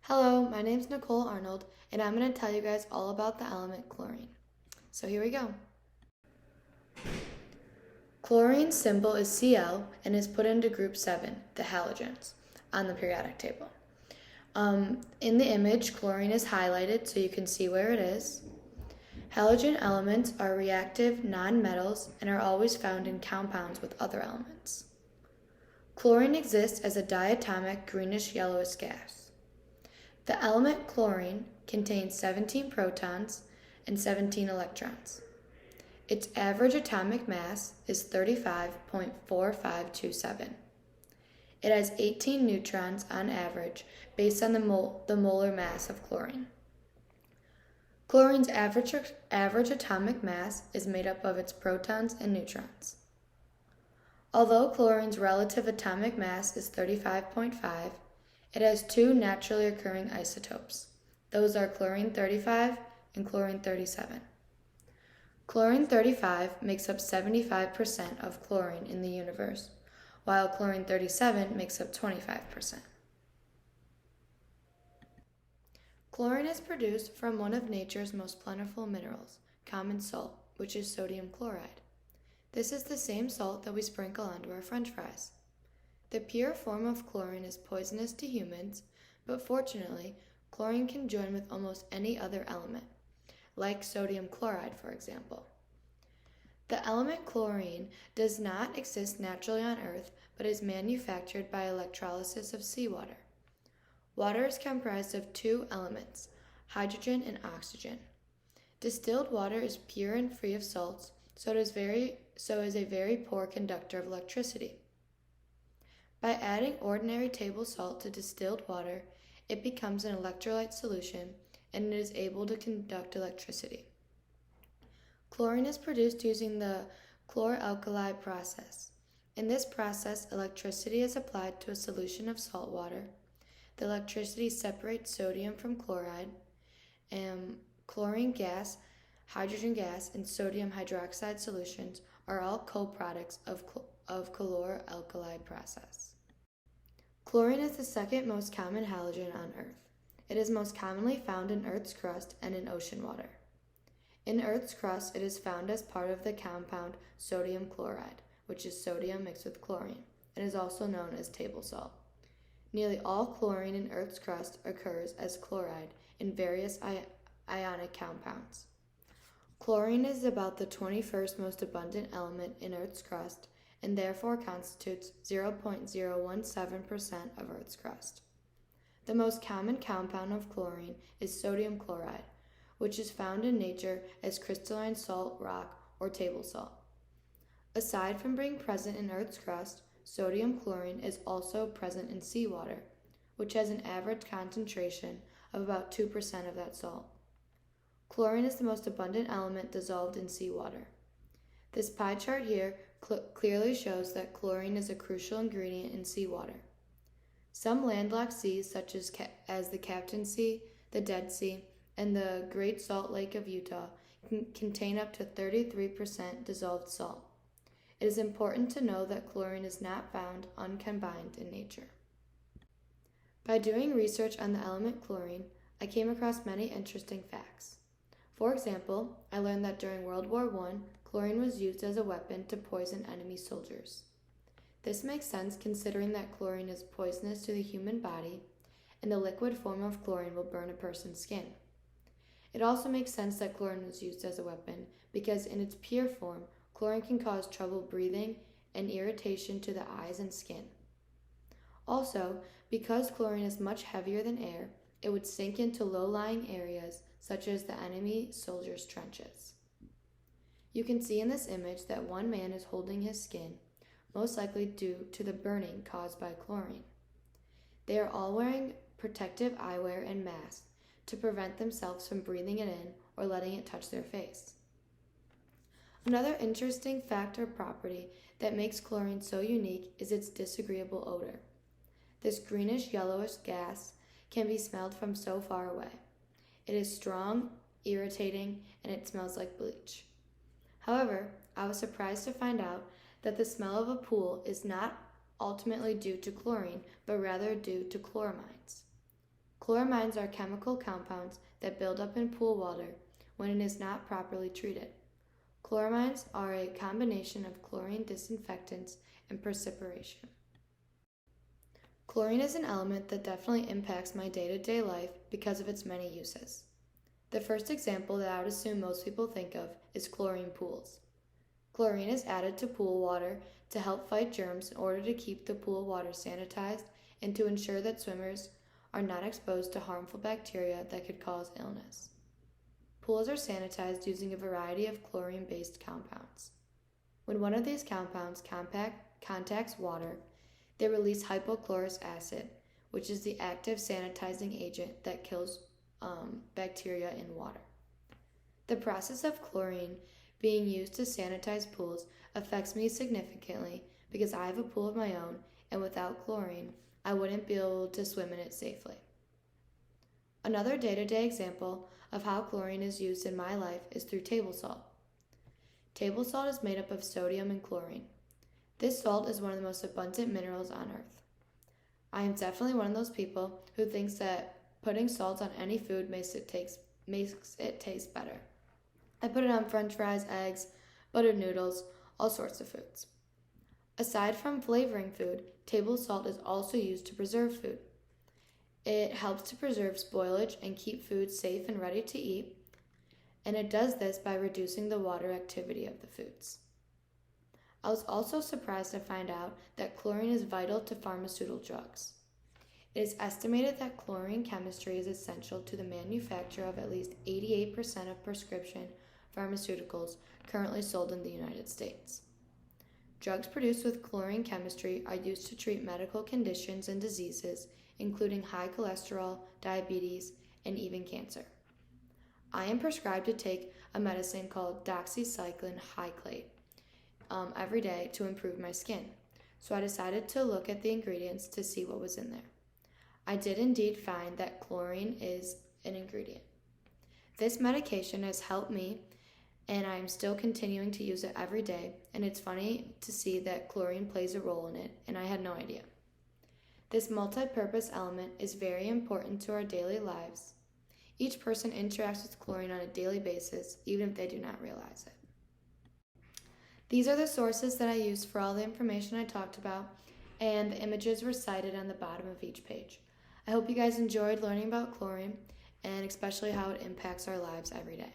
Hello, my name's Nicole Arnold, and I'm going to tell you guys all about the element chlorine. So here we go. Chlorine's symbol is Cl and is put into group 7, the halogens, on the periodic table. In the image, chlorine is highlighted so you can see where it is. Halogen elements are reactive nonmetals and are always found in compounds with other elements. Chlorine exists as a diatomic greenish-yellowish gas. The element chlorine contains 17 protons and 17 electrons. Its average atomic mass is 35.4527. It has 18 neutrons on average based on the molar mass of chlorine. Chlorine's average atomic mass is made up of its protons and neutrons. Although chlorine's relative atomic mass is 35.5, it has two naturally occurring isotopes. Those are chlorine-35 and chlorine-37. Chlorine-35 makes up 75% of chlorine in the universe, while chlorine-37 makes up 25%. Chlorine is produced from one of nature's most plentiful minerals, common salt, which is sodium chloride. This is the same salt that we sprinkle onto our French fries. The pure form of chlorine is poisonous to humans, but fortunately, chlorine can join with almost any other element, like sodium chloride, for example. The element chlorine does not exist naturally on Earth, but is manufactured by electrolysis of seawater. Water is comprised of two elements, hydrogen and oxygen. Distilled water is pure and free of salts, so is a very poor conductor of electricity. By adding ordinary table salt to distilled water, it becomes an electrolyte solution and it is able to conduct electricity. Chlorine is produced using the chlor-alkali process. In this process, electricity is applied to a solution of salt water. The electricity separates sodium from chloride, and chlorine gas, hydrogen gas, and sodium hydroxide solutions are all co-products of chlor-alkali process. Chlorine is the second most common halogen on Earth. It is most commonly found in Earth's crust and in ocean water. In Earth's crust, it is found as part of the compound sodium chloride, which is sodium mixed with chlorine, and is also known as table salt. Nearly all chlorine in Earth's crust occurs as chloride in various ionic compounds. Chlorine is about the 21st most abundant element in Earth's crust and therefore constitutes 0.017% of Earth's crust. The most common compound of chlorine is sodium chloride, which is found in nature as crystalline salt rock or table salt. Aside from being present in Earth's crust, sodium chlorine is also present in seawater, which has an average concentration of about 2% of that salt. Chlorine is the most abundant element dissolved in seawater. This pie chart here clearly shows that chlorine is a crucial ingredient in seawater. Some landlocked seas, such as the Captain Sea, the Dead Sea, and the Great Salt Lake of Utah, can contain up to 33% dissolved salt. It is important to know that chlorine is not found uncombined in nature. By doing research on the element chlorine, I came across many interesting facts. For example, I learned that during World War I, chlorine was used as a weapon to poison enemy soldiers. This makes sense considering that chlorine is poisonous to the human body, and the liquid form of chlorine will burn a person's skin. It also makes sense that chlorine was used as a weapon because in its pure form, chlorine can cause trouble breathing and irritation to the eyes and skin. Also, because chlorine is much heavier than air, it would sink into low-lying areas such as the enemy soldiers' trenches. You can see in this image that one man is holding his skin, most likely due to the burning caused by chlorine. They are all wearing protective eyewear and masks to prevent themselves from breathing it in or letting it touch their face. Another interesting fact or property that makes chlorine so unique is its disagreeable odor. This greenish-yellowish gas can be smelled from so far away. It is strong, irritating, and it smells like bleach. However, I was surprised to find out that the smell of a pool is not ultimately due to chlorine, but rather due to chloramines. Chloramines are chemical compounds that build up in pool water when it is not properly treated. Chloramines are a combination of chlorine disinfectants and precipitation. Chlorine is an element that definitely impacts my day-to-day life because of its many uses. The first example that I would assume most people think of is chlorine pools. Chlorine is added to pool water to help fight germs in order to keep the pool water sanitized and to ensure that swimmers are not exposed to harmful bacteria that could cause illness. Pools are sanitized using a variety of chlorine-based compounds. When one of these compounds contacts water, they release hypochlorous acid, which is the active sanitizing agent that kills bacteria in water. The process of chlorine being used to sanitize pools affects me significantly because I have a pool of my own, and without chlorine, I wouldn't be able to swim in it safely. Another day-to-day example of how chlorine is used in my life is through table salt. Table salt is made up of sodium and chlorine. This salt is one of the most abundant minerals on Earth. I am definitely one of those people who thinks that putting salt on any food makes it taste better. I put it on french fries, eggs, buttered noodles, all sorts of foods. Aside from flavoring food, table salt is also used to preserve food. It helps to preserve spoilage and keep food safe and ready to eat, and it does this by reducing the water activity of the foods. I was also surprised to find out that chlorine is vital to pharmaceutical drugs. It is estimated that chlorine chemistry is essential to the manufacture of at least 88% of prescription pharmaceuticals currently sold in the United States. Drugs produced with chlorine chemistry are used to treat medical conditions and diseases, including high cholesterol, diabetes, and even cancer. I am prescribed to take a medicine called doxycycline hyclate every day to improve my skin, so I decided to look at the ingredients to see what was in there. I did indeed find that chlorine is an ingredient. This medication has helped me, and I am still continuing to use it every day, and it's funny to see that chlorine plays a role in it, and I had no idea. This multi-purpose element is very important to our daily lives. Each person interacts with chlorine on a daily basis, even if they do not realize it. These are the sources that I used for all the information I talked about, and the images were cited on the bottom of each page. I hope you guys enjoyed learning about chlorine, and especially how it impacts our lives every day.